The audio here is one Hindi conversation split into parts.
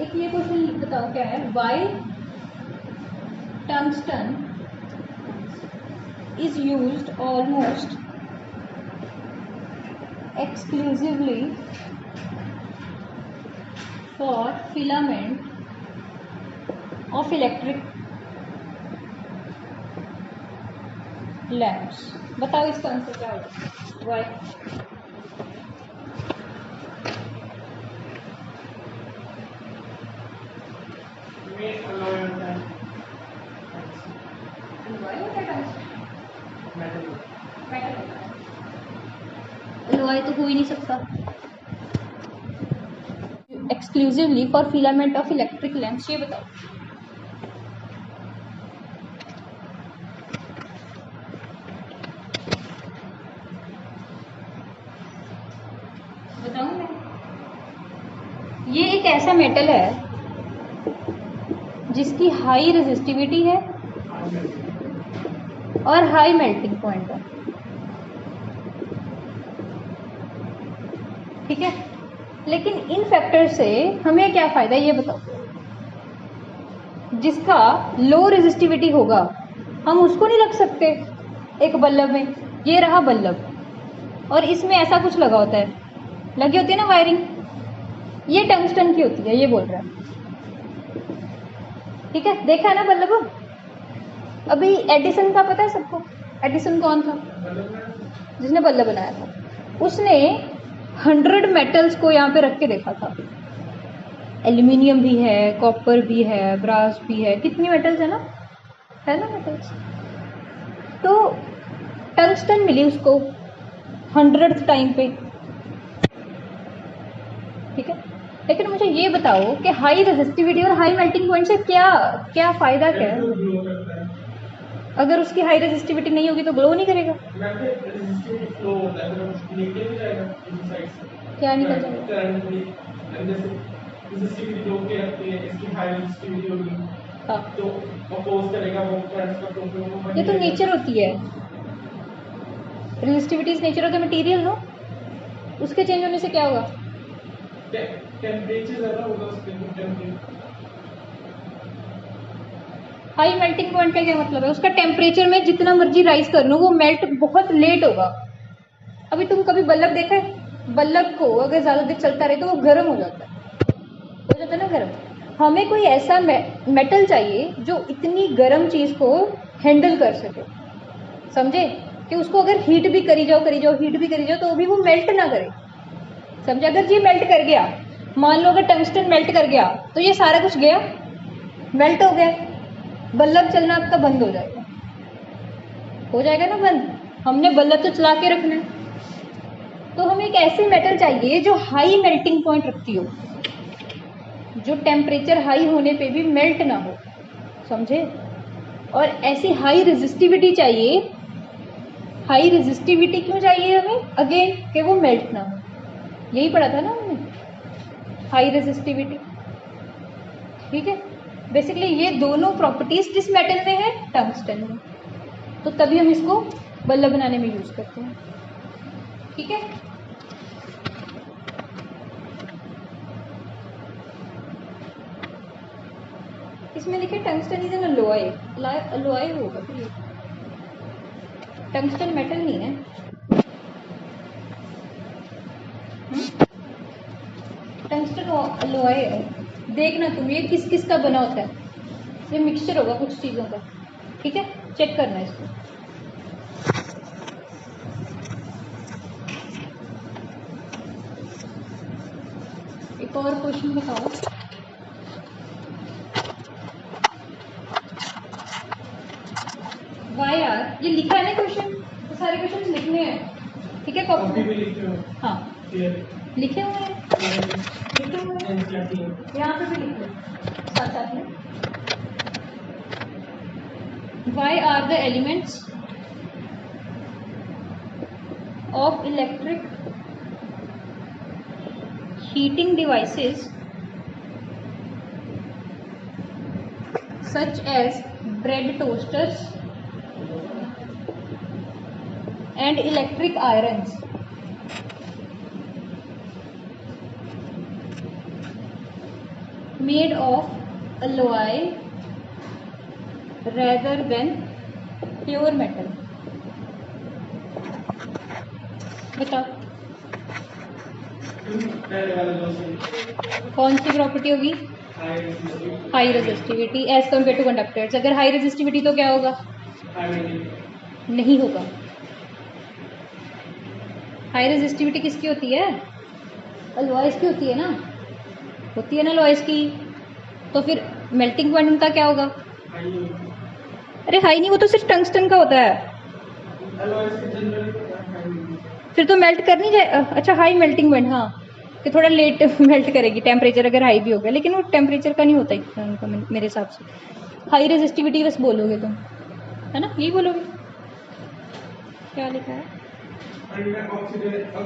एक ये क्वेश्चन बताओ क्या है, why tungsten is used almost exclusively for filament of electric lamps। बताओ इसका आंसर क्या होगा, वाई। एलवाई तो हो ही नहीं सकता। Exclusively for filament of electric lamps, ये बताओ। बताऊं मैं, ये एक ऐसा मेटल है जिसकी हाई रेजिस्टिविटी है और हाई मेल्टिंग पॉइंट है, ठीक है। लेकिन इन फैक्टर से हमें क्या फायदा, ये बताओ। जिसका लो रेजिस्टिविटी होगा हम उसको नहीं रख सकते एक बल्ब में। ये रहा बल्ब और इसमें ऐसा कुछ लगा होता है, लगी होती है ना वायरिंग, ये टंगस्टन की होती है, ये बोल रहा है, ठीक है। देखा है ना बल्ब। अभी एडिसन का पता है सबको, एडिसन कौन था जिसने बल्ब बनाया था? उसने 100 मेटल्स को यहाँ पे रख के देखा था। एल्यूमिनियम भी है, कॉपर भी है, ब्रास भी है, कितनी मेटल्स है ना मेटल्स। तो टंगस्टन मिली उसको 100th टाइम पे, ठीक है। लेकिन मुझे ये बताओ कि हाई रेजिस्टिविटी और हाई मेल्टिंग पॉइंट से क्या फायदा क्या है? अगर उसकी हाई रेजिस्टिविटी नहीं होगी तो ग्लो नहीं करेगा। क्या निकल जाएगा? हाँ, तो अपोज करेगा वो करंट। ये तो नेचर होती है, resistivity is nature of the material, no. उसके चेंज होने से क्या होगा? टेम्परेचर ज्यादा होगा उसके। हाई मेल्टिंग पॉइंट का क्या मतलब है? उसका टेम्परेचर में जितना मर्जी राइज कर लो वो मेल्ट बहुत लेट होगा। अभी तुम कभी बल्ब देखा है? बल्ब को अगर ज्यादा देर चलता रहे तो वो गर्म हो जाता है ना गर्म। हमें कोई ऐसा मेटल चाहिए जो इतनी गर्म चीज को हैंडल कर सके, समझे? कि उसको अगर हीट भी करी जाओ तो भी वो मेल्ट ना करे, समझे? अगर ये मेल्ट कर गया, मान लो अगर टंगस्टन मेल्ट कर गया तो ये सारा कुछ गया, मेल्ट हो गया, बल्ब चलना आपका बंद हो जाएगा ना बंद। हमने बल्ब तो चला के रखना है, तो हमें एक ऐसी मेटल चाहिए जो हाई मेल्टिंग पॉइंट रखती हो, जो टेम्परेचर हाई होने पे भी मेल्ट ना हो, समझे? और ऐसी हाई रेजिस्टिविटी चाहिए। हाई रेजिस्टिविटी क्यों चाहिए हमें? अगेन कि वो मेल्ट ना हो, यही पढ़ा था ना हमने, हाई रेजिस्टिविटी, ठीक है। बेसिकली ये दोनों प्रॉपर्टीज किस मेटल में है? टंगस्टन में। तो तभी हम इसको बल्ब बनाने में यूज करते हैं, ठीक है। इसमें लिखे tungsten is an alloy, alloy होगा फिर, टंगस्टन मेटल नहीं है। टंगस्टन अलोय है। देखना तुम ये किस किस का बना होता है, ये मिक्सचर होगा कुछ चीजों का, ठीक है। चेक करना इसको। एक और क्वेश्चन बताओ। वाई आर, ये लिखा है ना क्वेश्चन, तो सारे क्वेश्चन लिखने हैं, ठीक है। कॉपी में लिखे हो? हाँ लिखे हुए हैं, यहाँ पे भी लिखे साथ साथ में। Why are the elements of electric heating devices such as bread toasters and electric irons . Made of alloy rather than pure metal. बताओ कौन सी प्रॉपर्टी होगी? High resistivity as compare to conductors. अगर हाई रेजिस्टिविटी तो क्या होगा? नहीं होगा। हाई रेजिस्टिविटी किसकी होती है? अलॉयज की होती है ना, होती है ना अलॉयज की। तो फिर मेल्टिंग पॉइंट उनका क्या होगा? अरे हाई नहीं, वो तो सिर्फ टंगस्टन का होता है। फिर तो मेल्ट कर नहीं जाए। अच्छा हाई मेल्टिंग पॉइंट, हाँ कि थोड़ा लेट मेल्ट करेगी टेम्परेचर अगर हाई भी होगा, लेकिन वो टेम्परेचर का नहीं होता है उनका मेरे हिसाब से। हाई रेजिस्टिविटी बस बोलोगे तुम, है ना, यही बोलोगे। क्या लिखा है?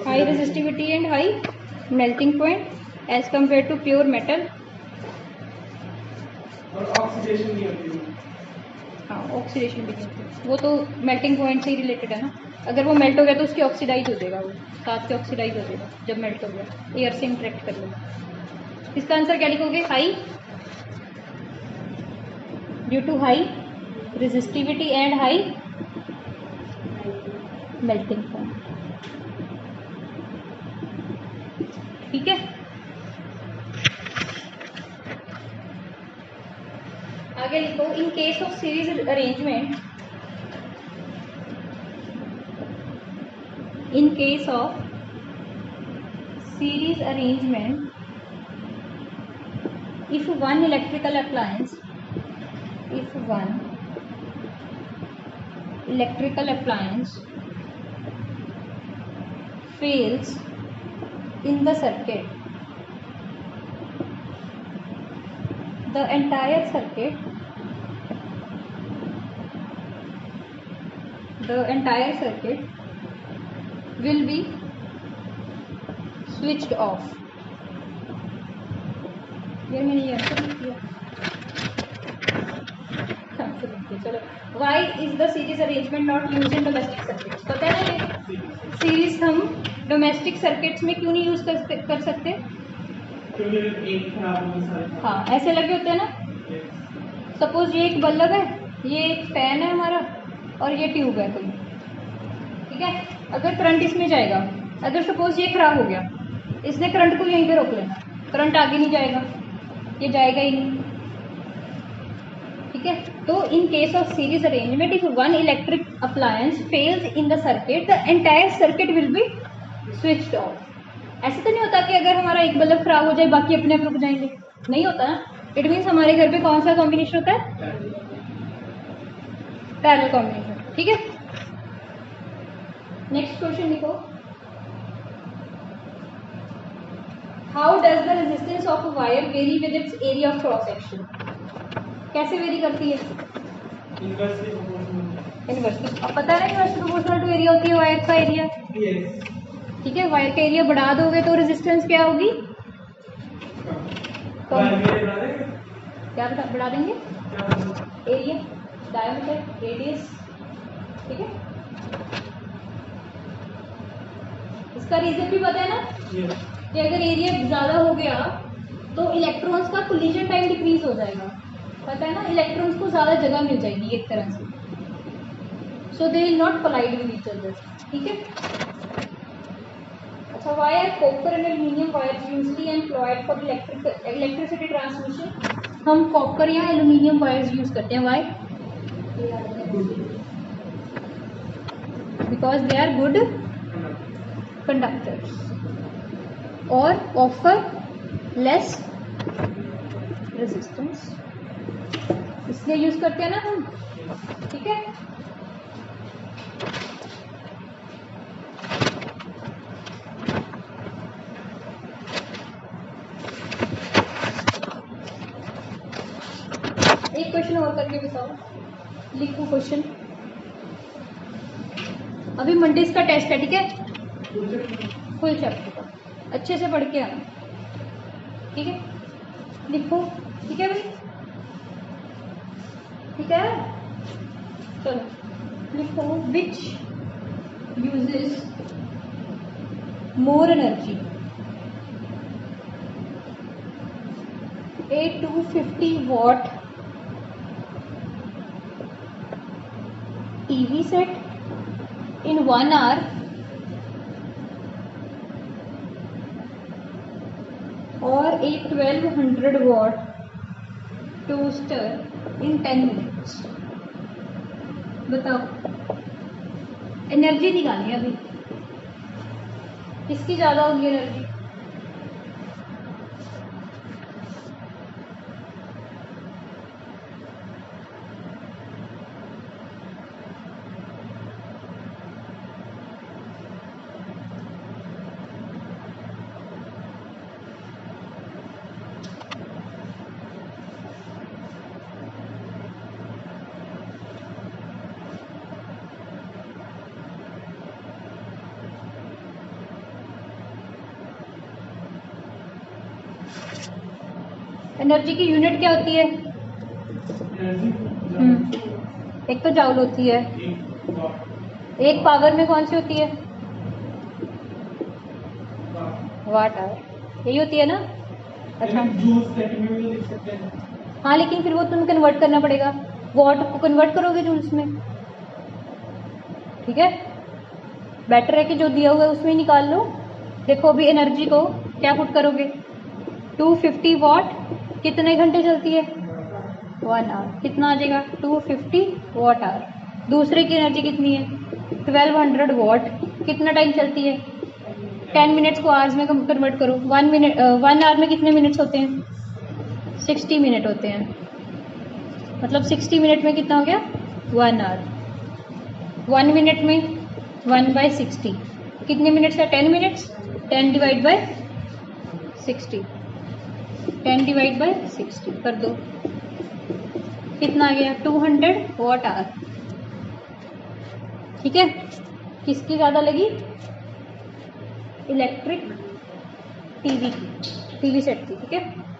High resistivity and high melting point as compare to pure metal. और ऑक्सीडेशन नहीं होती। हाँ ऑक्सीडेशन भी नहीं होती, वो तो मेल्टिंग पॉइंट से ही रिलेटेड है ना। अगर वो मेल्ट हो गया तो उसकी ऑक्सीडाइज हो जाएगा, वो साथ से ऑक्सीडाइज हो जाएगा जब मेल्ट हो गया, एयर से इंटरेक्ट कर लेगा। इसका आंसर क्या लिखोगे? High due to high resistivity and high melting point. ठीक है, आगे लिखो। In case of series arrangement, in case of series arrangement, if one electrical appliance fails in the circuit, the entire circuit will be switched off। यार मैंने ये आंसर लिख दिया। चलो, why is the series arrangement not used in domestic circuits? पता है ना ये सीरीज हम डोमेस्टिक सर्किट्स में क्यों नहीं यूज कर सकते? हाँ ऐसे लगे होते हैं ना। सपोज ये एक बल्ब है, ये एक फैन है हमारा, और ये ट्यूब है कोई, ठीक है। अगर करंट इसमें जाएगा, अगर सपोज ये खराब हो गया, इसने करंट को यहीं पे रोक लेना, करंट आगे नहीं जाएगा, ये जाएगा ही नहीं, ठीक है। तो इन case of series arrangement, if one electric appliance fails in the circuit, the entire circuit will be switched off. ऐसे तो नहीं होता कि अगर हमारा एक बल्ब खराब हो जाए बाकी अपने आप रुक जाएंगे, नहीं होता ना। इट मीन्स हमारे घर पे कौन सा कॉम्बिनेशन होता है? पैरेलल कॉम्बिनेशन, ठीक है। नेक्स्ट क्वेश्चन लिखो। How does the resistance of a wire very with its area of cross section? कैसे वेरी करती है? इनवर्सली। अब पता है ना इनवर्सली प्रोपोर्शनल टू एरिया होती है वायर का एरिया, ठीक है। वायर का एरिया बढ़ा दोगे तो रेजिस्टेंस क्या होगी? क्या बढ़ा देंगे? एरिया, डायमीटर, रेडियस, ठीक है। इसका रीजन भी पता है ना कि अगर एरिया ज्यादा हो गया तो इलेक्ट्रॉन्स का कोलिजन टाइम डिक्रीज हो जाएगा, पता है ना। इलेक्ट्रॉन्स को ज्यादा जगह मिल जाएगी एक तरह से, so they will not collide with each other, ठीक है। अच्छा, wire copper and aluminium wire usually employed for electricity transmission. हम कॉपर या एल्यूमिनियम वायर्स यूज करते हैं, why? Because they are good conductors और ऑफर लेस रेजिस्टेंस, इसलिए यूज करते हैं ना हम, ठीक है। एक क्वेश्चन और करके बताओ, लिखो क्वेश्चन। अभी मंडेज का टेस्ट है, ठीक है, फुल चैप्टर का अच्छे से पढ़ के आना, ठीक है। लिखो, ठीक है भाई, ठीक है। चलो लिखो, which uses more energy, A 250 watt TV set in 1 hour और a 1200 watt toaster in 10 minutes। बताओ, एनर्जी निकालनी है अभी, किसकी ज़्यादा होगी एनर्जी? एनर्जी की यूनिट क्या होती है? एक तो जाउल होती है, एक पावर में कौन सी होती है? वाट आवर, यही होती है ना? अच्छा, हाँ, लेकिन फिर वो तुम्हें कन्वर्ट करना पड़ेगा, वॉट को कन्वर्ट करोगे जूल्स में, ठीक है? बेटर है कि जो दिया हुआ है उसमें ही निकाल लो। देखो अभी एनर्जी को क्या पुट करोगे, 250 वॉट कितने घंटे चलती है? 1 आवर। कितना आ जाएगा? 250 वॉट आवर। दूसरे की एनर्जी कितनी है? 1200 वॉट। कितना टाइम चलती है? 10 मिनट्स को आवर्स में कन्वर्ट करो। 1 आवर में कितने मिनट्स होते हैं? 60 मिनट होते हैं। मतलब 60 मिनट में कितना हो गया? 1 आवर। 1 मिनट में 1/60 कितने मिनट्स है? 10 minutes. 10 divide by 60, 10 divide by 60 कर दो, कितना आ गया? 200 वॉट आवर। ठीक है, किसकी ज़्यादा लगी? इलेक्ट्रिक टीवी की, टीवी सेट की। ठीक है,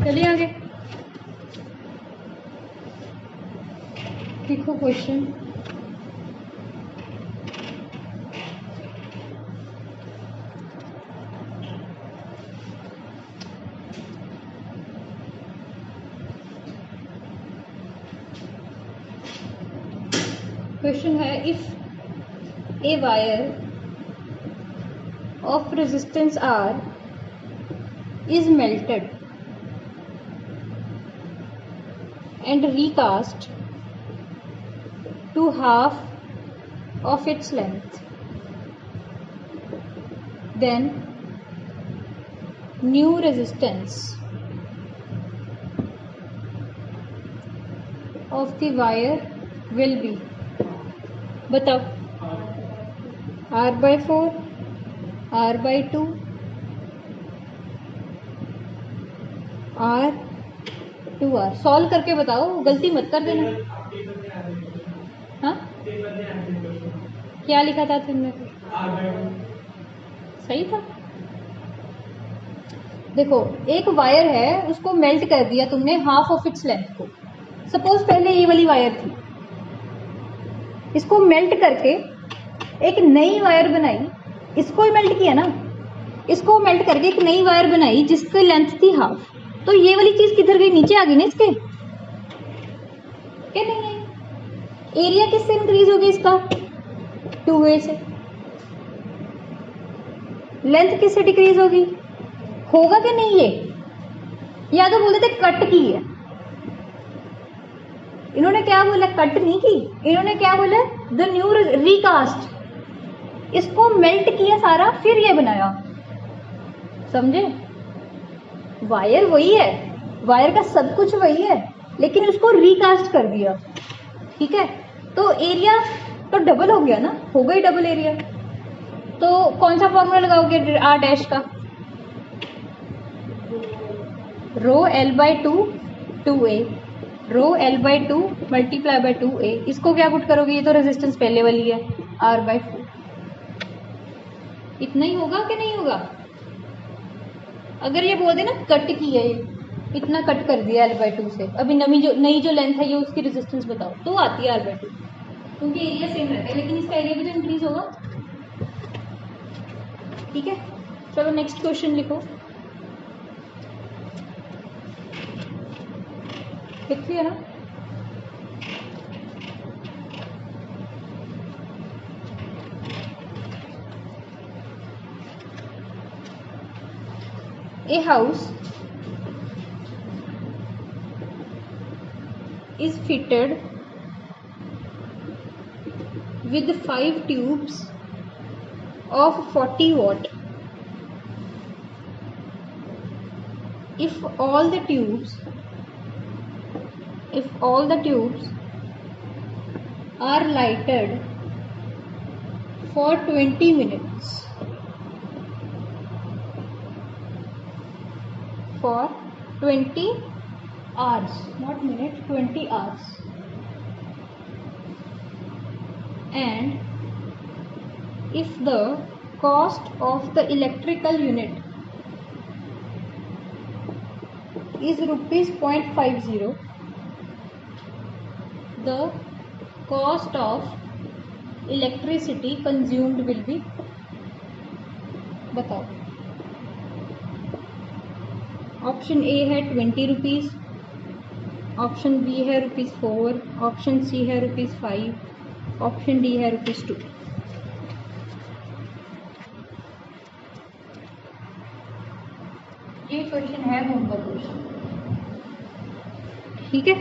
चलिए आगे देखो क्वेश्चन। क्वेश्चन है, if a wire of resistance R is melted and recast to half of its length, then new resistance of the wire will be, बताओ, R/4, R/2, R/2R। सॉल्व करके बताओ, गलती मत कर देना। हाँ, क्या लिखा था तुमने? सही था। देखो, एक वायर है, उसको मेल्ट कर दिया तुमने हाफ ऑफ इट्स लेंथ को। सपोज पहले ये वाली वायर थी, इसको मेल्ट करके एक नई वायर बनाई, इसको ही मेल्ट किया ना, इसको मेल्ट करके एक नई वायर बनाई जिसकी लेंथ थी हाफ। तो ये वाली चीज किधर गई? नीचे आ गई ना इसके, क्या नहीं है? एरिया किससे इंक्रीज होगी इसका? 2a से। लेंथ किससे डिक्रीज होगी? होगा कि नहीं? ये या तो बोलते थे कट की है, इन्होंने क्या बोला? कट नहीं की, इन्होंने क्या बोला? The new recast. इसको मेल्ट किया सारा, फिर ये बनाया। समझे? वायर वही है, वायर का सब कुछ वही है, लेकिन उसको रिकास्ट कर दिया। ठीक है, तो एरिया तो डबल हो गया ना, हो गई डबल एरिया। तो कौन सा फॉर्मूला लगाओगे R डैश का? Rho L by 2A, rho L by 2 multiply by 2A, इसको क्या पुट करोगे, ये तो रेजिस्टेंस पहले वाली है, R बाई 4। इतना ही होगा कि नहीं होगा? अगर ये बोल दे ना कट की है, इतना कट कर दिया L बाई 2 से, अभी नई जो लेंथ है ये उसकी रेजिस्टेंस बताओ, तो आती है R बाई 2, क्योंकि एरिया सेम रहता है, लेकिन इसका एरिया भी तो इंक्रीज होगा। ठीक है, चलो नेक्स्ट क्वेश्चन लिखो। लिख लिया ना? A house is fitted with 5 tubes of 40 watt. If all the tubes are lighted for 20 minutes, for 20 hours, not minute, 20 hours, and if the cost of the electrical unit is rupees 0.50, the cost of electricity consumed will be, बताओ। ऑप्शन ए है 20 रुपीज़, ऑप्शन बी है ₹4, ऑप्शन सी है ₹5, ऑप्शन डी है ₹2। ये क्वेश्चन है होमवर्क क्वेश्चन, ठीक है।